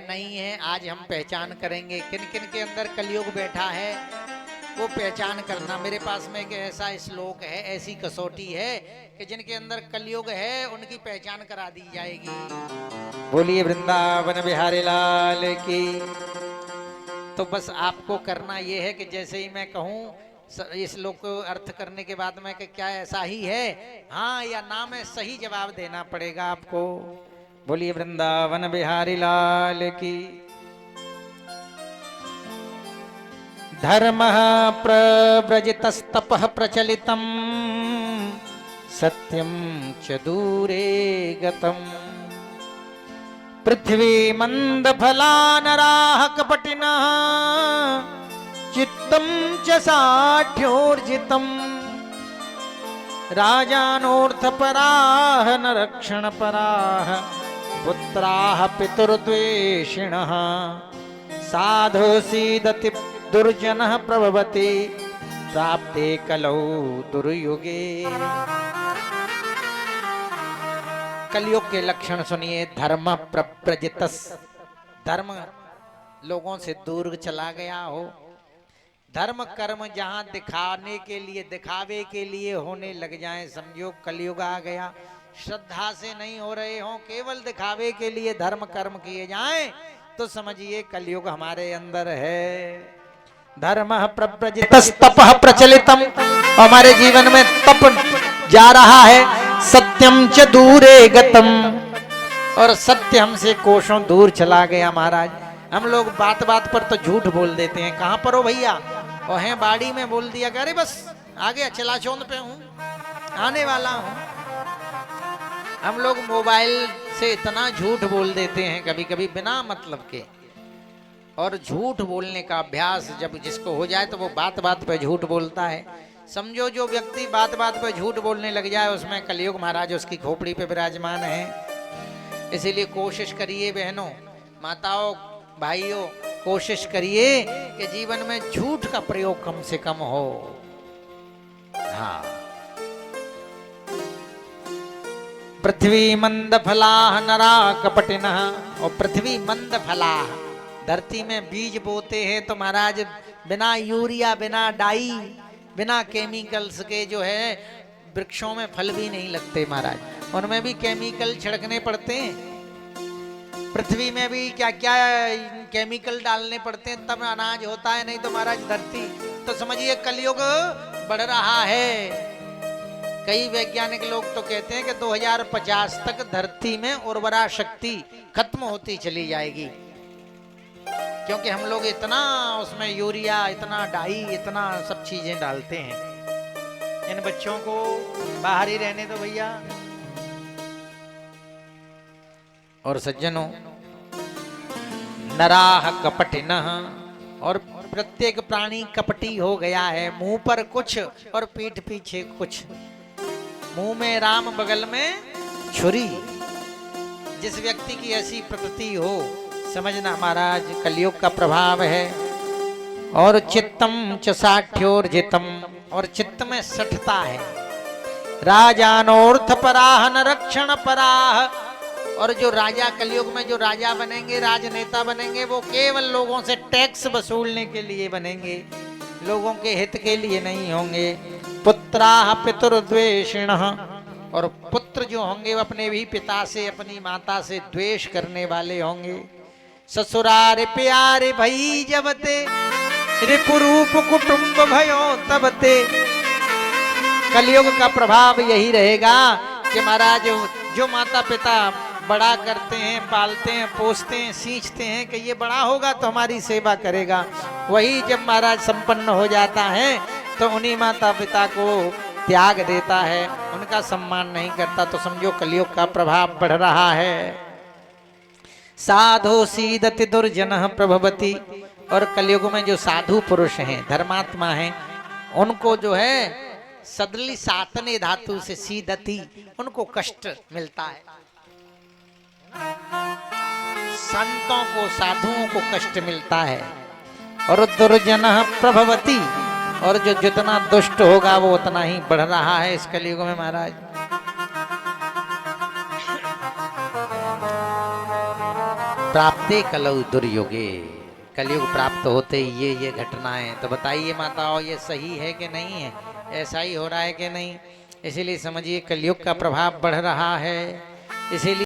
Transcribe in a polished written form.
या नहीं है, आज हम पहचान करेंगे। किन किन के अंदर कलयुग बैठा है वो पहचान करना। मेरे पास में एक ऐसा श्लोक है, ऐसी कसौटी है कि जिनके अंदर कलयुग है उनकी पहचान करा दी जाएगी। बोलिए वृंदावन बिहारी लाल की। तो बस आपको करना ये है कि जैसे ही मैं कहूं इस श्लोक को अर्थ करने के बाद में कि क्या ऐसा ही है, हाँ या ना में सही जवाब देना पड़ेगा आपको। बोलिए वृंदावन बिहारी लाल की। धर्मः प्रव्रजितस्तपः प्रचलितम् सत्यं च दूरे गतम् पृथ्वी मंदफला नराः कपटिनः चित्तं च साढ्योर्जितम् राजानोऽर्थपराः न रक्षणपराः पुत्राः पितुर्द्वेषिणः साधु सीदति दुर्जनः प्रभवति प्राप्ते कलौ दुर्युगे। कलयुग के लक्षण सुनिए। धर्म प्रव्रजितस्, धर्म लोगों से दूर चला गया हो। धर्म कर्म जहां दिखाने के लिए, दिखावे के लिए होने लग जाए, समझो कलयुग आ गया। श्रद्धा से नहीं हो रहे हो, केवल दिखावे के लिए धर्म कर्म किए जाएं, तो समझिए कलयुग हमारे अंदर है। धर्म प्रव्रजितस्तपः प्रचलितम्, हमारे जीवन में तप जा रहा है। सत्यम च दूरे गतम, और सत्य हमसे कोसों दूर चला गया महाराज। हम लोग बात बात पर तो झूठ बोल देते हैं। कहां पर हो भैया? और हैं बाड़ी में, बोल दिया अरे बस आ गया, चलाचौंद पे हूं, आने वाला हूं। हम लोग मोबाइल से इतना झूठ बोल देते हैं कभी कभी बिना मतलब के। और झूठ बोलने का अभ्यास जब जिसको हो जाए तो वो बात बात पे झूठ बोलता है। समझो जो व्यक्ति बात बात पे झूठ बोलने लग जाए उसमें कलयुग महाराज उसकी खोपड़ी पे विराजमान है। इसीलिए कोशिश करिए बहनों, माताओं, भाइयों, कोशिश करिए कि जीवन में झूठ का प्रयोग कम से कम हो। हाँ। पृथ्वी मंद फलाह नरा कपटिनः, और पृथ्वी मंद फलाह, धरती में बीज बोते हैं तो महाराज बिना यूरिया, बिना डाई, बिना केमिकल्स के जो है वृक्षों में फल भी नहीं लगते महाराज। उनमें भी केमिकल छिड़कने पड़ते हैं। पृथ्वी में भी क्या क्या केमिकल डालने पड़ते हैं तब अनाज होता है, नहीं तो महाराज धरती। तो समझिए कलयुग बढ़ रहा है। कई वैज्ञानिक लोग तो कहते हैं कि 2050 तक धरती में उर्वरा शक्ति खत्म होती चली जाएगी, क्योंकि हम लोग इतना उसमें यूरिया, इतना डाई, इतना सब चीजें डालते हैं। इन बच्चों को बाहर ही रहने दो भैया। और सज्जनों, नराह कपटिनः, और प्रत्येक प्राणी कपटी हो गया है। मुंह पर कुछ और पीठ पीछे कुछ। मुंह में राम, बगल में छुरी। जिस व्यक्ति की ऐसी प्रकृति हो, समझना महाराज कलयुग का प्रभाव है। और चित्तम च साठ्योर्जितम, और चित्त में सठता है। राजानोर्थ पराह न रक्षण पराह, और जो राजा कलयुग में जो राजा बनेंगे, राजनेता बनेंगे, वो केवल लोगों से टैक्स वसूलने के लिए बनेंगे, लोगों के हित के लिए नहीं होंगे। पुत्राः पितुर्द्वेषिणः, और पुत्र जो होंगे वो अपने भी पिता से, अपनी माता से द्वेष करने वाले होंगे। ससुरारे प्यारे भई जबते, रिपुरूप कुटुंब भयो तबते। कलयुग का प्रभाव यही रहेगा कि महाराज जो माता पिता बड़ा करते हैं, पालते हैं, पोसते हैं, सींचते हैं कि ये बड़ा होगा तो हमारी सेवा करेगा, वही जब महाराज संपन्न हो जाता है तो उन्हीं माता पिता को त्याग देता है, उनका सम्मान नहीं करता। तो समझो कलयुग का प्रभाव बढ़ रहा है। साधु सीदति दुर्जनः प्रभवति, और कलयुग में जो साधु पुरुष हैं, धर्मात्मा हैं, उनको जो है सदली सातने धातु से सीदति, उनको कष्ट मिलता है। संतों को, साधुओं को कष्ट मिलता है। और दुर्जनः प्रभवति, और जो जितना दुष्ट होगा वो उतना ही बढ़ रहा है इस कलयुग में महाराज। प्राप्ते कलौ दुर्युगे, कलयुग प्राप्त होते ही ये घटनाएं। तो बताइए माताओं, ये सही है कि नहीं है? ऐसा ही हो रहा है कि नहीं? इसीलिए समझिए कलयुग का प्रभाव बढ़ रहा है। इसीलिए